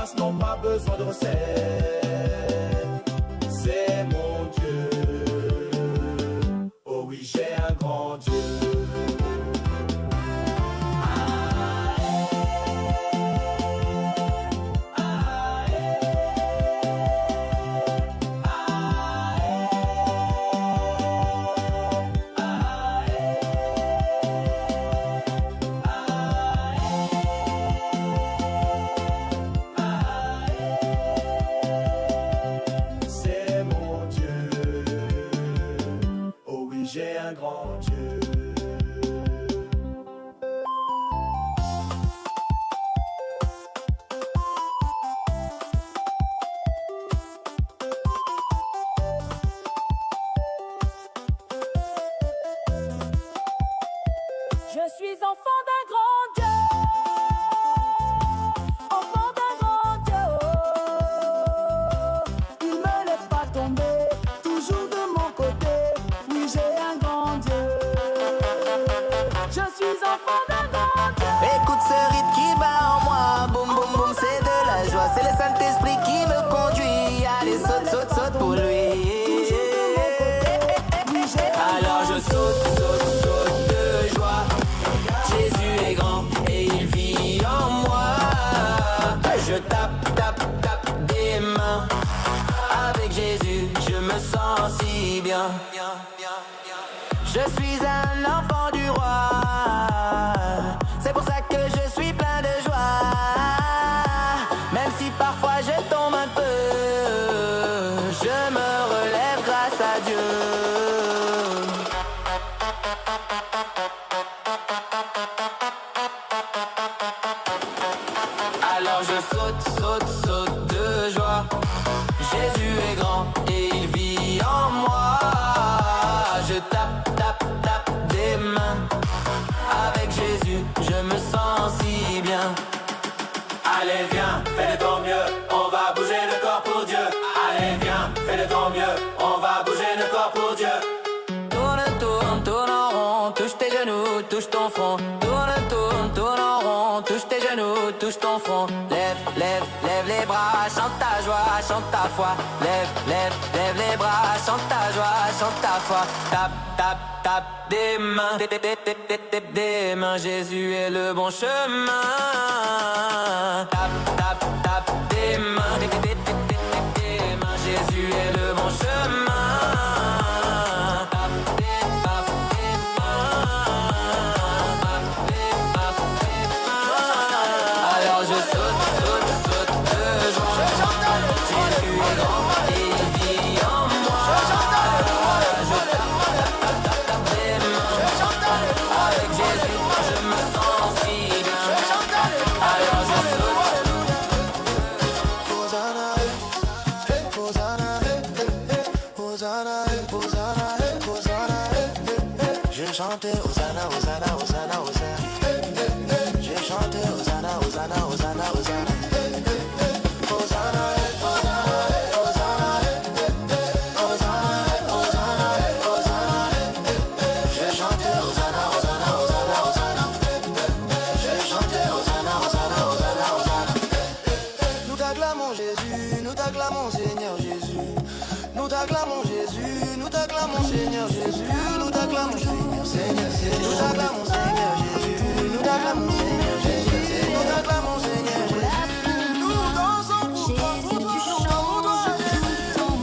grâce n'ont pas besoin de recettes. C'est mon Dieu. Oh oui, j'ai un grand Dieu. J'ai un grand Dieu. Je suis enfant d'un grand Dieu. Enfant d'un grand Dieu. Il me laisse pas tomber, toujours de mon côté. Oui, j'ai un grand Dieu. Je suis enfant d'un grand Dieu. Écoute ce rythme qui bat en moi. Boum boum boum, c'est de la joie. C'est le Saint-Esprit qui me conduit. Allez, saute, saute, saute pour lui. Alors je saute, saute, saute de joie. Jésus est grand et il vit en moi. Je tape, tape, tape des mains. Avec Jésus, je me sens si bien. Je suis un enfant du roi. C'est pour ça que je suis plein de joie. Même si parfois je tombe un peu, je me relève grâce à Dieu. Alors je saute, saute, saute de joie. Jésus est grand et il vit en moi. Je tape, tape, tape des mains. Avec Jésus, je me sens si bien. Allez viens, fais de ton mieux. On va bouger le corps pour Dieu. Allez viens, fais de ton mieux. On va bouger le corps pour Dieu. Tourne, tourne, tourne en rond. Touche tes genoux, touche ton front. Tourne, tourne, tourne en rond. Touche tes genoux, touche ton front. Lève, lève, lève les bras. Chante ta joie, chante ta foi. Lève, lève, lève les bras. Chante ta joie, chante ta foi. Tape, tape, tape des mains. Des mains, Jésus est le bon chemin. Tape, tape, tape des mains. Des mains, Jésus est le bon chemin. Tape des mains. Alors je saute, saute, saute de joie. Jésus est grand et il vit en moi. Je tape, tape, tape, tape des mains. Avec Jésus, je me sens si bien. Alors je saute. Hosanna, Hosanna, Hosanna, Hosanna, Hosanna. Je chantais Hosanna, Hosanna, Hosanna, Hosanna. J'ai chanté Hosanna, Hosanna, Hosanna, Hosanna. Hosanna, Hosanna, Hosanna, Hosanna, Hosanna, Hosanna. J'ai chanté Hosanna, Hosanna, Hosanna, Hosanna. J'ai chanté Hosanna, Hosanna, Hosanna, Hosanna. Nous t'acclamons Jésus, nous t'acclamons Seigneur Jésus. Nous t'acclamons Jésus, nous t'acclamons Seigneur Jésus. Nous t'acclamons Seigneur, Seigneur, Seigneur. Nous t'acclamons Seigneur Jésus, nous t'acclamons Seigneur Jésus. Nous t'acclamons Seigneur Jésus. Nous dansons pour toi, pour toi, pour toi, pour toi.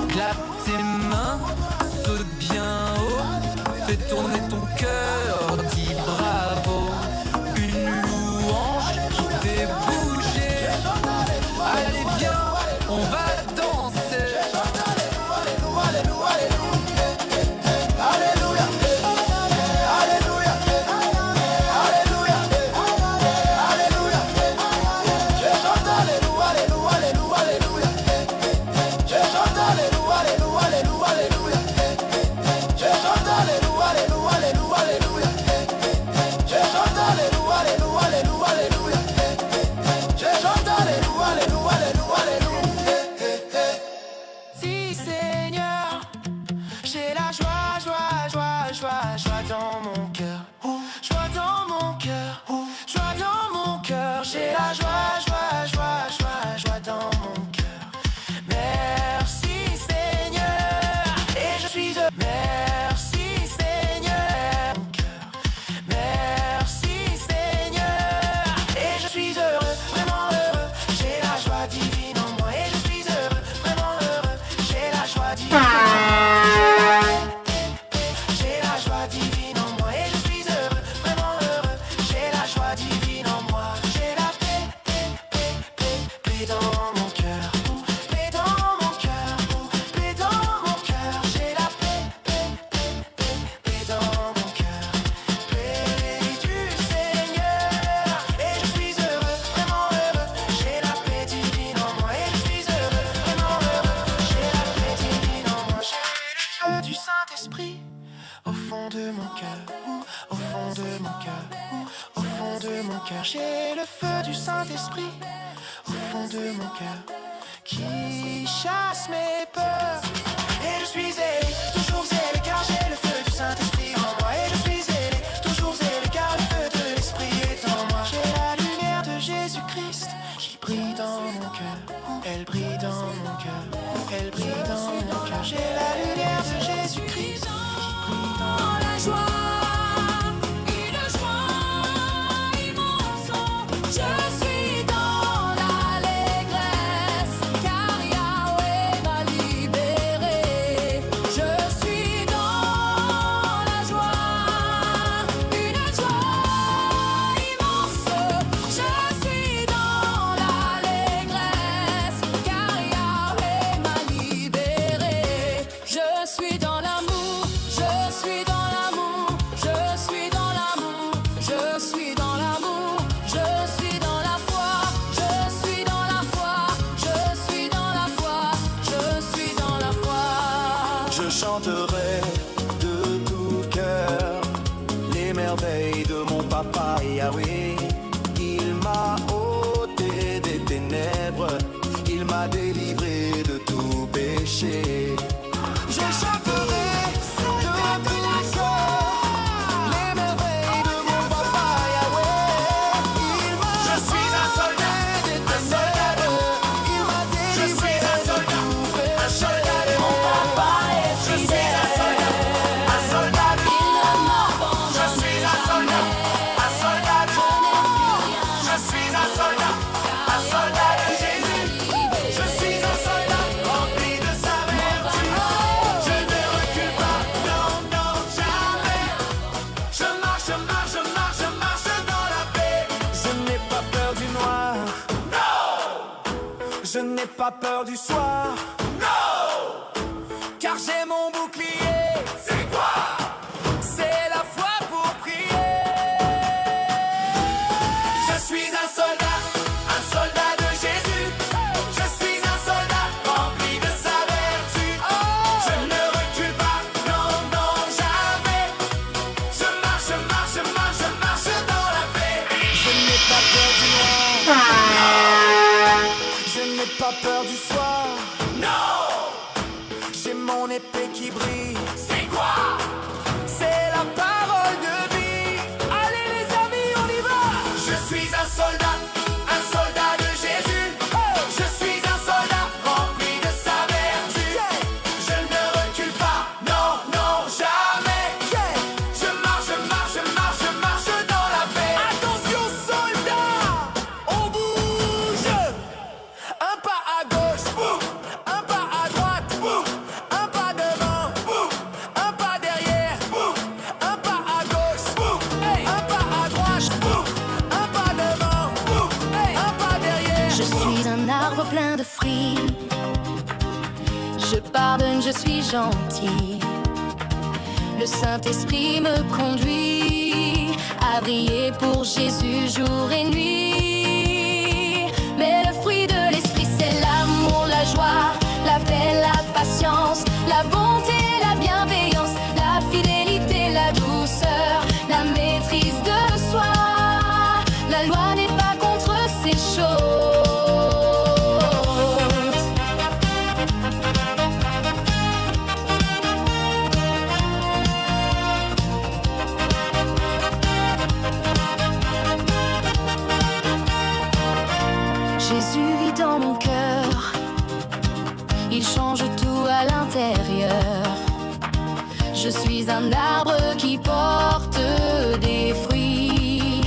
Clappe tes mains, saute bien haut, fais tourner ton cœur, dis bravo. Une louange qui fait bouger. Allez viens, on va danser. Alléluia. fond de mon cœur, au fond de mon cœur, au fond de mon cœur, j'ai le feu du Saint-Esprit. Au fond de mon cœur, qui chasse mes peurs. Et je suis ailé, toujours ailé, car j'ai le feu du Saint-Esprit en moi. Et je suis ailé, toujours ailé, car le feu de l'Esprit est en moi. J'ai la lumière de Jésus-Christ qui brille dans mon cœur. Elle brille dans mon cœur, elle brille dans mon cœur. J'ai la lumière de Jésus-Christ qui brille dans la joie. chanterai de tout cœur les merveilles de mon papa Yahweh. Il m'a ôté des ténèbres, il m'a délivré de tout péché. Je chanterai de tout cœur les merveilles de mon papa Yahweh. Je suis un soldat des ténèbres, il m'a délivré de tout péché. Un soldat de mon papa est fidèle. Je suis un soldat de il ne m'abandonne. Je suis un soldat de je suis un soldat de Jésus. Je suis un soldat rempli de sa vertu. Je ne recule pas, non, non, jamais. Je marche dans la paix. Je n'ai pas peur du noir. Non. Je n'ai pas peur du soir. Non. Car j'ai mon bouclier. C'est quoi? C'est la foi pour prier. Je suis un soldat de Jésus. Je suis un soldat rempli de sa vertu. Je ne recule pas, non, non, jamais. Je marche dans la paix. Je n'ai pas peur du noir. Je n'ai pas peur du soir. Non. J'ai mon épée qui brille. C'est quoi? C'est la parole de vie. Allez les amis, on y va. Je suis un soldat de Jésus. Je suis un soldat rempli de sa vertu. Je ne recule pas, non, non, jamais. Je marche dans la paix. Attention soldats, on bouge. Un pas à gauche, un pas à droite, un pas devant, un pas derrière, un pas à gauche, un pas à droite, un pas devant, un pas derrière. Je suis un arbre plein de fruits. Je pardonne, je suis gentil. Le Saint-Esprit me conduit à briller pour Jésus jour et nuit. Mais le fruit de l'Esprit, c'est l'amour, la joie, la paix, la patience, la bonté, la bienveillance, la fidélité, la douceur, la maîtrise de soi. La loi n'est pas contre ces choses. Jésus vit dans mon cœur, il change tout à l'intérieur. Je suis un arbre qui porte des fruits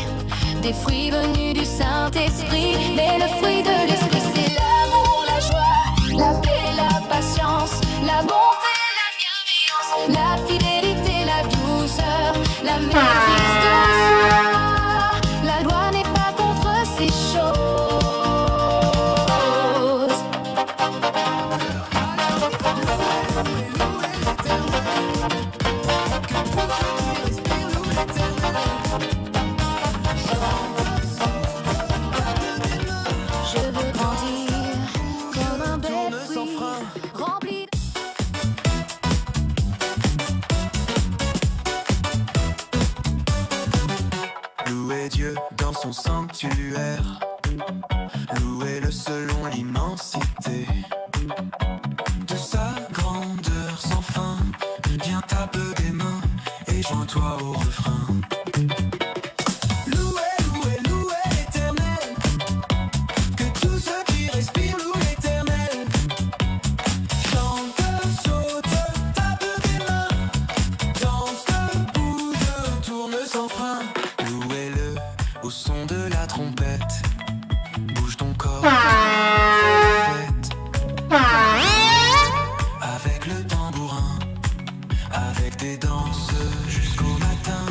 venus du Saint-Esprit. Mais le fruit de l'Esprit, c'est l'amour, la joie, la paix, la patience, la bonté, la bienveillance, la fidélité, la douceur, la maîtrise de soi. La loi n'est pas contre ces choses. Je veux dans son sanctuaire. Louez-le selon l'immensité de sa grandeur sans fin. Viens tape des mains et joins-toi au refrain. Louez, louez, louez l'Éternel. Que tous ceux qui respirent louent l'Éternel. Chante, saute, tape des mains. Danse, bouge, tourne sans frein. Louez-le au son de la trompette. Bouge ton corps, fais la fête. Avec le tambourin, avec des danses jusqu'au matin.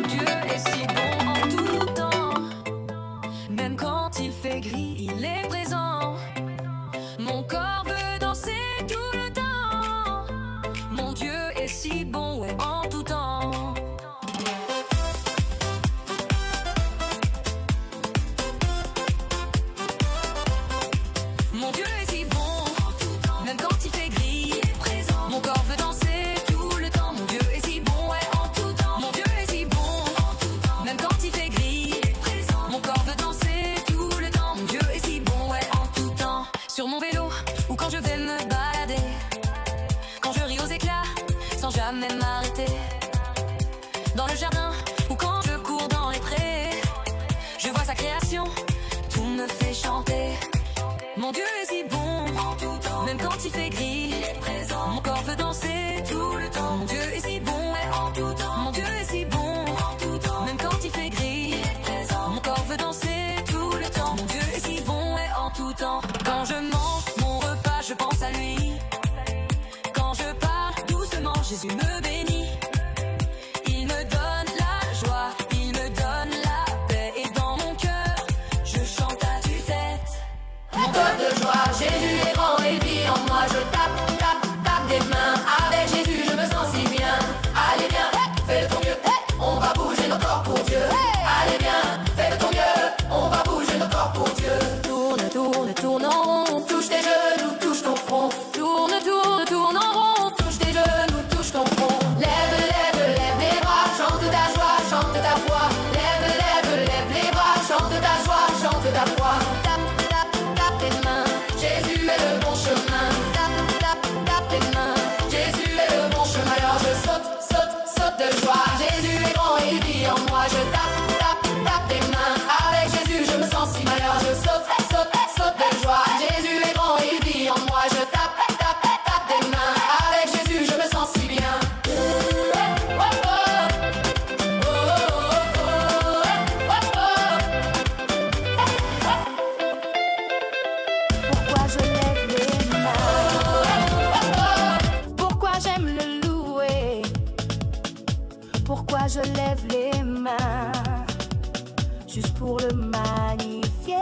Dieu est si bon en tout temps, même quand il fait gris, il est présent. Mon corps veut danser tout le temps. Mon Dieu est si bon, ouais, en tout temps. Mon Dieu est si bon, même quand il fait gris, il est présent. Mon corps veut danser tout le temps. Mon Dieu est si bon, ouais, en tout temps. Mon Dieu est si bon, même quand il fait gris, il est présent. Mon corps veut danser tout le temps. Mon Dieu est si bon, ouais, en tout temps. Sur mon vélo ou quand je vais me balader, quand je ris aux éclats sans jamais m'arrêter. Dans le jardin ou quand je cours dans les prés, je vois sa création, tout me fait chanter. Mon Dieu est si bon, même quand il fait gris, il est présent. Mon corps veut danser tout le temps. Mon Dieu est si bon, ouais, en tout temps. Mon Dieu est si bon, même quand il fait gris, il est présent. Mon corps veut danser tout le temps. Mon Dieu est si bon, ouais, en tout temps. Quand je mange mon repas, je pense à lui. Quand je parle doucement, Jésus me bénit. Il me donne la joie, il me donne la paix. Et dans mon cœur, je chante à tue-tête. Mon code de joie, Jésus est grand et vit en moi. Je tape, tape, tape des mains. Avec Jésus, je me sens si bien. Allez viens, fais de ton mieux. On va bouger nos corps pour Dieu. Allez viens, fais de ton mieux. On va bouger nos corps pour Dieu. Tourne, tourne, tourne en rond. Touche tes genoux, touche ton front. Tourne, tourne, tourne en rond. Touche tes genoux, touche ton front. Lève, lève, lève les bras. Chante ta joie, chante ta foi. Lève, lève, lève les bras. Chante ta joie, chante ta foi. Tape, tape, tape les mains. Jésus est le bon chemin. Tape, tape, tape les mains. Jésus est le bon chemin. Alors je saute, saute, saute de joie. Jésus est grand et il vit en moi. Je tape, tape, tape des mains. Avec Jésus, je me sens si mal. Alors je saute, saute, saute de joie. Jésus est grand et il vit en moi. Je tape, tape, tape des mains. Avec Jésus, je me sens si bien. Pourquoi je lève les mains? Pourquoi j'aime le louer? Pourquoi je lève les mains? Juste pour le magnifier.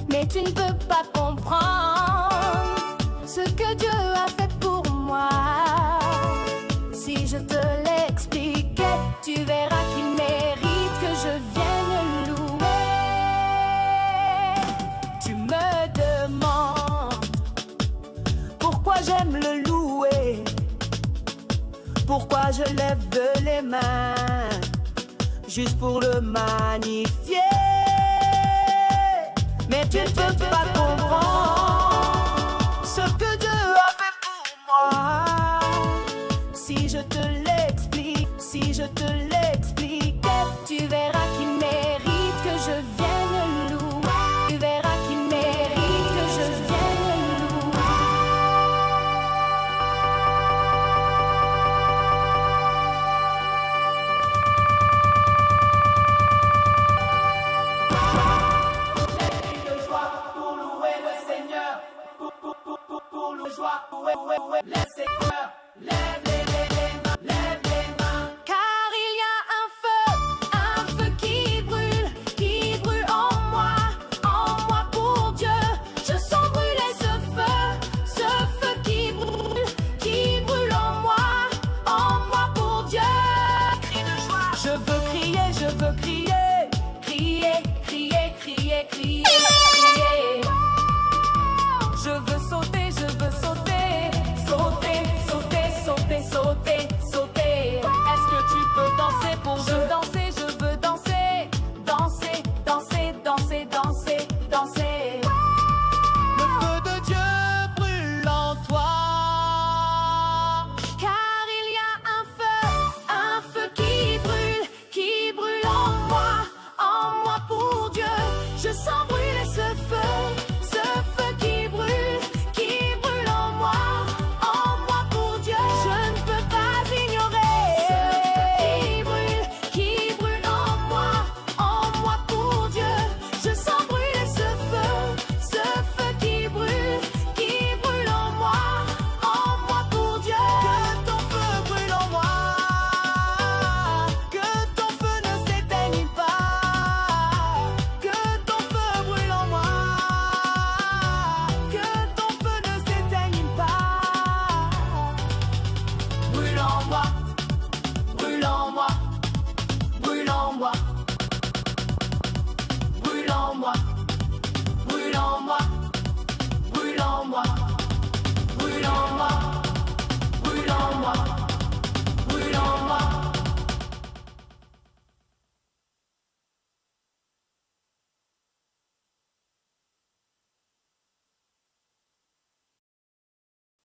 Mais tu ne peux pas comprendre ce que Dieu a fait pour moi. Si je te l'expliquais, tu verras qu'il mérite que je vienne le louer. Tu me demandes pourquoi j'aime le louer, pourquoi je lève les mains, juste pour le magnifier. Mais tu ne peux pas comprendre ce que Dieu a fait pour moi. Si je te l'explique, si je te l'explique, tu verras qu'il mérite que je vienne le louer. Tu verras qu'il mérite que je vienne le louer. Car il y a un feu qui brûle en moi pour Dieu. Je sens brûler ce crier, crier. Je veux sauter, sauter, sauter, sauter, sauter, sauter. Est-ce que tu peux danser pour je veux danser, danser, danser, danser, danser, danser. Le feu de Dieu brûle en toi. Car il y a un feu qui brûle en moi pour Dieu. Je sens brûler ce feu qui brûle en moi pour Dieu. Je ne peux pas ignorer ce feu qui brûle en moi pour Dieu. Je sens brûler ce feu qui brûle en moi pour Dieu. Que ton feu brûle en moi. Que ton feu ne s'éteigne pas. Que ton feu brûle en moi. Que ton feu ne s'éteigne pas. Brûle en moi, brûle en moi, brûle en moi, brûle en moi, brûle en moi, brûle en moi.